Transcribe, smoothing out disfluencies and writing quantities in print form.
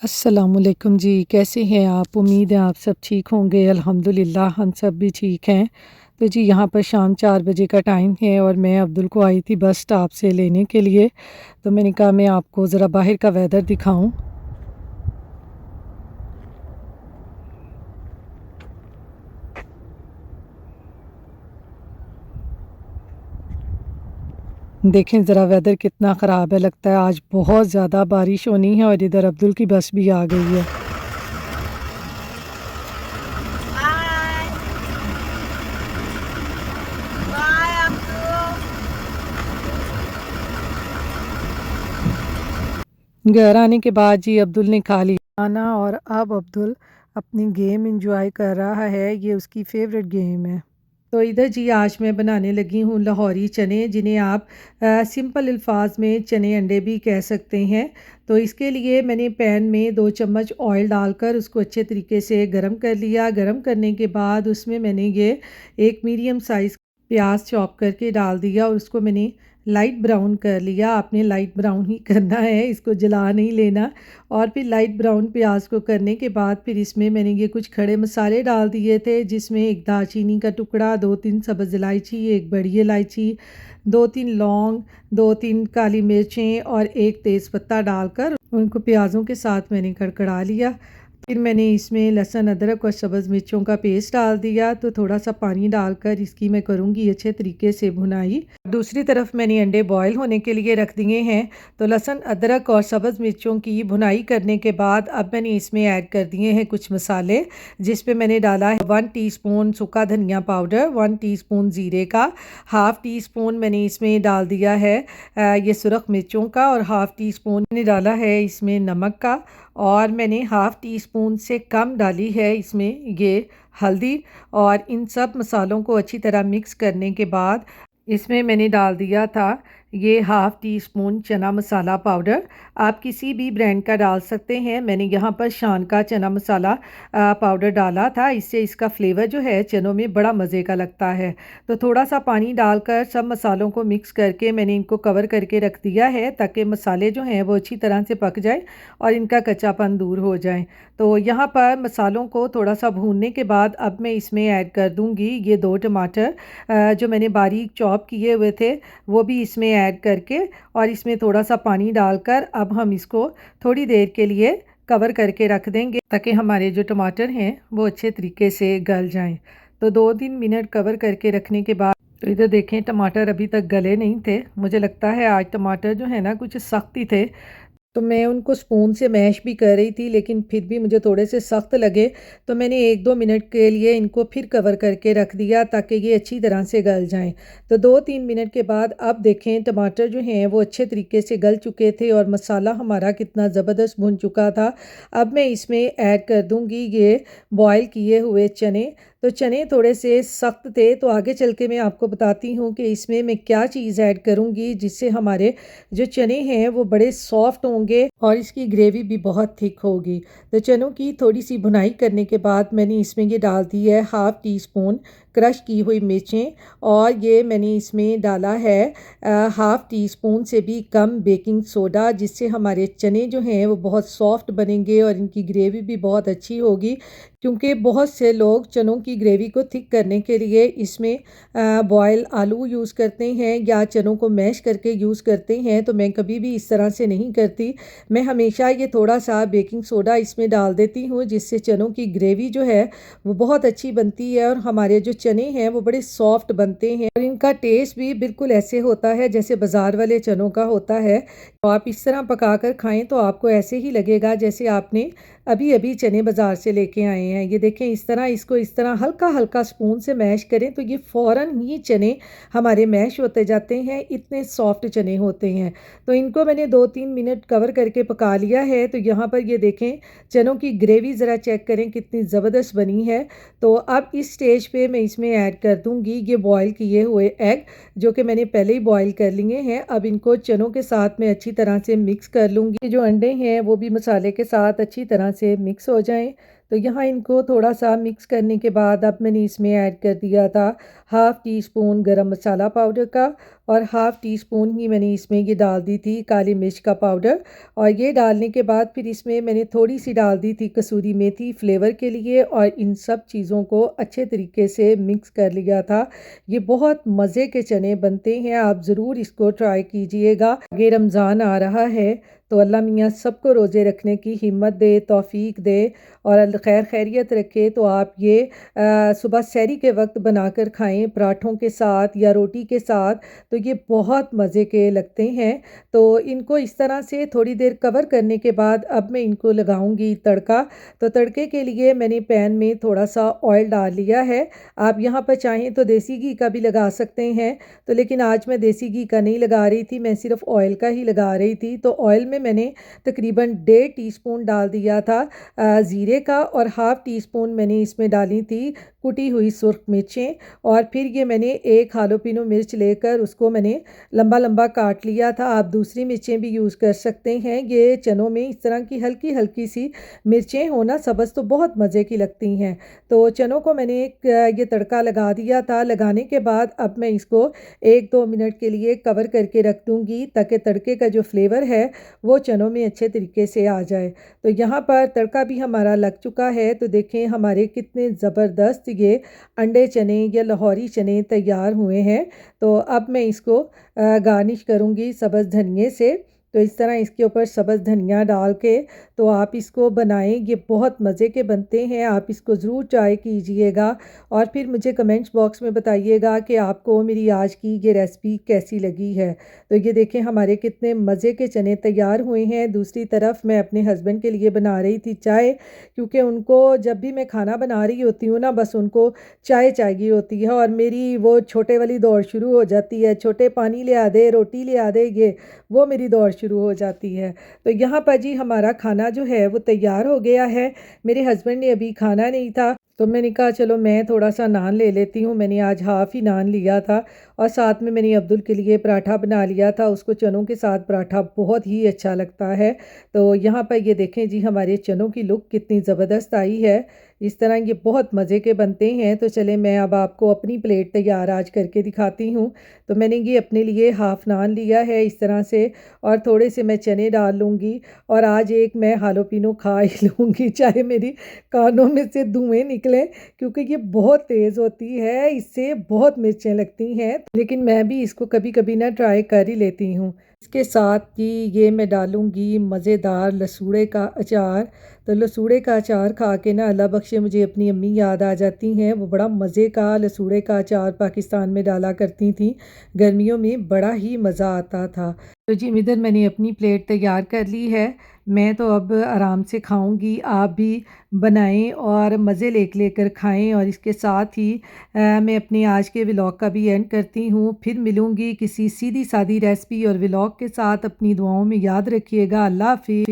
अस्सलामुअलैकुम जी, कैसे हैं आप? उम्मीद है आप सब ठीक होंगे। अल्हम्दुलिल्लाह हम सब भी ठीक हैं। तो जी यहाँ पर शाम 4 बजे का टाइम है और मैं अब्दुल को आई थी बस स्टॉप से लेने के लिए। तो मैंने कहा मैं आपको ज़रा बाहर का वेदर दिखाऊँ। देखें ज़रा वेदर कितना ख़राब है, लगता है आज बहुत ज़्यादा बारिश होनी है और इधर अब्दुल की बस भी आ गई है। Bye. Bye, Abdul. घर आने के बाद जी अब्दुल ने खा लिया खाना और अब अब्दुल अपनी गेम एंजॉय कर रहा है। ये उसकी फ़ेवरेट गेम है। तो इधर जी आज मैं बनाने लगी हूँ लाहौरी चने, जिन्हें आप सिंपल अल्फाज में चने अंडे भी कह सकते हैं। तो इसके लिए मैंने पैन में 2 चम्मच ऑयल डालकर उसको अच्छे तरीके से गरम कर लिया। गरम करने के बाद उसमें मैंने ये एक मीडियम साइज़ प्याज चॉप करके डाल दिया और उसको मैंने लाइट ब्राउन कर लिया। आपने लाइट ब्राउन ही करना है, इसको जला नहीं लेना। और फिर लाइट ब्राउन प्याज को करने के बाद फिर इसमें मैंने ये कुछ खड़े मसाले डाल दिए थे, जिसमें एक दालचीनी का टुकड़ा, 2-3 सब्ज़ इलायची, एक बड़ी इलायची, 2-3 लौंग, 2-3 काली मिर्चें और एक तेज़पत्ता डालकर उनको प्याज़ों के साथ मैंने कड़कड़ा लिया। फिर मैंने इसमें लहसुन, अदरक और सब्ज़ मिर्चों का पेस्ट डाल दिया। तो थोड़ा सा पानी डालकर इसकी मैं करूँगी अच्छे तरीके से भुनाई। दूसरी तरफ मैंने अंडे बॉयल होने के लिए रख दिए हैं। तो लहसुन, अदरक और सब्ज़ मिर्चों की भुनाई करने के बाद अब मैंने इसमें ऐड कर दिए हैं कुछ मसाले, जिस पे मैंने डाला है 1 टीस्पून सूखा धनिया पाउडर, 1 टीस्पून ज़ीरे का, हाफ़ टी स्पून मैंने इसमें डाल दिया है ये सुरख मिर्चों का, और हाफ़ टी स्पून मैंने डाला है इसमें नमक का, और मैंने हाफ़ टी स्पून से कम डाली है इसमें ये हल्दी। और इन सब मसालों को अच्छी तरह मिक्स करने के बाद इसमें मैंने डाल दिया था ये हाफ़ टी स्पून चना मसाला पाउडर। आप किसी भी ब्रांड का डाल सकते हैं। मैंने यहाँ पर शान का चना मसाला पाउडर डाला था, इससे इसका फ्लेवर जो है चनों में बड़ा मज़े का लगता है। तो थोड़ा सा पानी डालकर सब मसालों को मिक्स करके मैंने इनको कवर करके रख दिया है, ताकि मसाले जो हैं वो अच्छी तरह से पक जाए और इनका कच्चापन दूर हो जाए। तो यहाँ पर मसालों को थोड़ा सा भूनने के बाद अब मैं इसमें ऐड कर दूँगी ये 2 टमाटर जो मैंने बारीक चॉप किए हुए थे, वो भी इसमें ऐड करके और इसमें थोड़ा सा पानी डालकर अब हम इसको थोड़ी देर के लिए कवर करके रख देंगे, ताकि हमारे जो टमाटर हैं वो अच्छे तरीके से गल जाएं। तो 2-3 मिनट कवर करके रखने के बाद तो इधर देखें टमाटर अभी तक गले नहीं थे। मुझे लगता है आज टमाटर जो है ना कुछ सख्त ही थे। तो मैं उनको स्पून से मैश भी कर रही थी, लेकिन फिर भी मुझे थोड़े से सख्त लगे। तो मैंने 1-2 मिनट के लिए इनको फिर कवर करके रख दिया, ताकि ये अच्छी तरह से गल जाएं। तो 2-3 मिनट के बाद अब देखें टमाटर जो हैं वो अच्छे तरीके से गल चुके थे और मसाला हमारा कितना ज़बरदस्त भुन चुका था। अब मैं इसमें ऐड कर दूंगी ये बॉयल किए हुए चने। तो चने थोड़े से सख्त थे, तो आगे चल के मैं आपको बताती हूँ कि इसमें मैं क्या चीज़ ऐड करूँगी, जिससे हमारे जो चने हैं वो बड़े सॉफ्ट होंगे और इसकी ग्रेवी भी बहुत थिक होगी। तो चनों की थोड़ी सी भुनाई करने के बाद मैंने इसमें ये डाल दी है हाफ़ टी स्पून क्रश की हुई मिर्चें, और ये मैंने इसमें डाला है हाफ़ टी स्पून से भी कम बेकिंग सोडा, जिससे हमारे चने जो हैं वो बहुत सॉफ्ट बनेंगे और इनकी ग्रेवी भी बहुत अच्छी होगी। क्योंकि बहुत से लोग चनों की ग्रेवी को थिक करने के लिए इसमें बॉयल आलू यूज़ करते हैं या चनों को मैश करके यूज़ करते हैं। तो मैं कभी भी इस तरह से नहीं करती। मैं हमेशा ये थोड़ा सा बेकिंग सोडा इसमें डाल देती हूँ, जिससे चनों की ग्रेवी जो है वो बहुत अच्छी बनती है और हमारे जो चने हैं वो बड़े सॉफ्ट बनते हैं और इनका टेस्ट भी बिल्कुल ऐसे होता है जैसे बाज़ार वाले चनों का होता है। तो आप इस तरह पका कर खाएँ तो आपको ऐसे ही लगेगा जैसे आपने अभी अभी चने बाज़ार से लेके आए हैं। ये देखें इस तरह इसको इस तरह हल्का हल्का स्पून से मैश करें तो ये फ़ौरन ही चने हमारे मैश होते जाते हैं, इतने सॉफ्ट चने होते हैं। तो इनको मैंने 2-3 मिनट कवर करके पका लिया है। तो यहाँ पर ये देखें चनों की ग्रेवी ज़रा चेक करें कितनी ज़बरदस्त बनी है। तो अब इस स्टेज पे मैं इसमें ऐड कर दूँगी ये बॉयल किए हुए एग, जो कि मैंने पहले ही बॉयल कर लिए हैं। अब इनको चनों के साथ मैं अच्छी तरह से मिक्स कर लूँगी। जो अंडे हैं वो भी मसाले के साथ अच्छी तरह से मिक्स हो जाएं। तो यहाँ इनको थोड़ा सा मिक्स करने के बाद अब मैंने इसमें ऐड कर दिया था हाफ़ टी स्पून गरम मसाला पाउडर का और हाफ़ टी स्पून ही मैंने इसमें ये डाल दी थी काली मिर्च का पाउडर। और ये डालने के बाद फिर इसमें मैंने थोड़ी सी डाल दी थी कसूरी मेथी फ्लेवर के लिए, और इन सब चीज़ों को अच्छे तरीके से मिक्स कर लिया था। ये बहुत मज़े के चने बनते हैं, आप ज़रूर इसको ट्राई कीजिएगा। आगे रमज़ान आ रहा है तो अल्लाह मियाँ सबको रोज़े रखने की हिम्मत दे, तौफ़ीक दे और खैर खैरियत रखे। तो आप ये सुबह सहरी के वक्त बनाकर खाएं पराठों के साथ या रोटी के साथ, तो ये बहुत मज़े के लगते हैं। तो इनको इस तरह से थोड़ी देर कवर करने के बाद अब मैं इनको लगाऊंगी तड़का। तो तड़के के लिए मैंने पैन में थोड़ा सा ऑयल डाल लिया है। आप यहाँ पर चाहें तो देसी घी का भी लगा सकते हैं, तो लेकिन आज मैं देसी घी का नहीं लगा रही थी, मैं सिर्फ ऑयल का ही लगा रही थी। तो ऑयल में मैंने तकरीबन 1.5 टीस्पून डाल दिया था ज़ीरे का, और हाफ़ टी स्पून मैंने इसमें डाली थी कुटी हुई सुर्ख मिर्चें। और फिर ये मैंने एक हालोपिनो मिर्च लेकर उसको मैंने लंबा लंबा काट लिया था। आप दूसरी मिर्चें भी यूज़ कर सकते हैं। ये चनों में इस तरह की हल्की हल्की सी मिर्चें होना सब्ज़ तो बहुत मज़े की लगती हैं। तो चनों को मैंने ये तड़का लगा दिया था। लगाने के बाद अब मैं इसको 1-2 मिनट के लिए कवर करके रख दूँगी ताकि तड़के का जो फ्लेवर है वो चनों में अच्छे तरीके से आ जाए। तो यहाँ पर तड़का भी हमारा लग चुका है। तो देखें हमारे कितने ज़बरदस्त ये अंडे चने या लाहौरी चने तैयार हुए हैं। तो अब मैं इसको गार्निश करूँगी सब्ज़ धनिए से। तो इस तरह इसके ऊपर सब्ज़ धनिया डाल के तो आप इसको बनाएं, ये बहुत मज़े के बनते हैं। आप इसको ज़रूर ट्राई कीजिएगा और फिर मुझे कमेंट्स बॉक्स में बताइएगा कि आपको मेरी आज की ये रेसिपी कैसी लगी है। तो ये देखें हमारे कितने मज़े के चने तैयार हुए हैं। दूसरी तरफ मैं अपने हस्बैंड के लिए बना रही थी चाय, क्योंकि उनको जब भी मैं खाना बना रही होती हूँ ना, बस उनको चाय चाहिए होती है और मेरी वो छोटे वाली दौड़ शुरू हो जाती है, छोटे पानी ले आ दे, रोटी ले आ दे, ये वो मेरी दौड़ शुरू हो जाती है। तो यहाँ पर जी हमारा खाना जो है वो तैयार हो गया है। मेरे हस्बैंड ने अभी खाना नहीं था तो मैंने कहा चलो मैं थोड़ा सा नान ले लेती हूँ। मैंने आज हाफ़ ही नान लिया था और साथ में मैंने अब्दुल के लिए पराठा बना लिया था। उसको चनों के साथ पराठा बहुत ही अच्छा लगता है। तो यहाँ पर ये देखें जी हमारे चनों की लुक कितनी ज़बरदस्त आई है। इस तरह ये बहुत मज़े के बनते हैं। तो चले मैं अब आपको अपनी प्लेट तैयार आज करके दिखाती हूँ। तो मैंने ये अपने लिए हाफ़ नान लिया है इस तरह से, और थोड़े से मैं चने डाल लूँगी और आज एक मैं हालोपिनो खा ही लूँगी, चाहे मेरी कानों में से धुएँ निकलें, क्योंकि ये बहुत तेज़ होती है, इससे बहुत मिर्चें लगती हैं। लेकिन मैं भी इसको कभी कभी ना ट्राई कर ही लेती हूँ। इसके साथ ही ये मैं डालूँगी मज़ेदार लसूड़े का अचार। तो लसूड़े का अचार खा के ना अल्लाह बख्शे मुझे अपनी अम्मी याद आ जाती हैं। वो बड़ा मज़े का लसूड़े का अचार पाकिस्तान में डाला करती थी, गर्मियों में बड़ा ही मज़ा आता था। तो जी इधर मैंने अपनी प्लेट तैयार कर ली है। मैं तो अब आराम से खाऊंगी, आप भी बनाएं और मज़े लेकर खाएं। और इसके साथ ही मैं अपने आज के व्लॉग का भी एंड करती हूँ। फिर मिलूँगी किसी सीधी सादी रेसिपी और व्लॉग के साथ। अपनी दुआओं में याद रखिएगा। अल्लाह हाफ़िज़।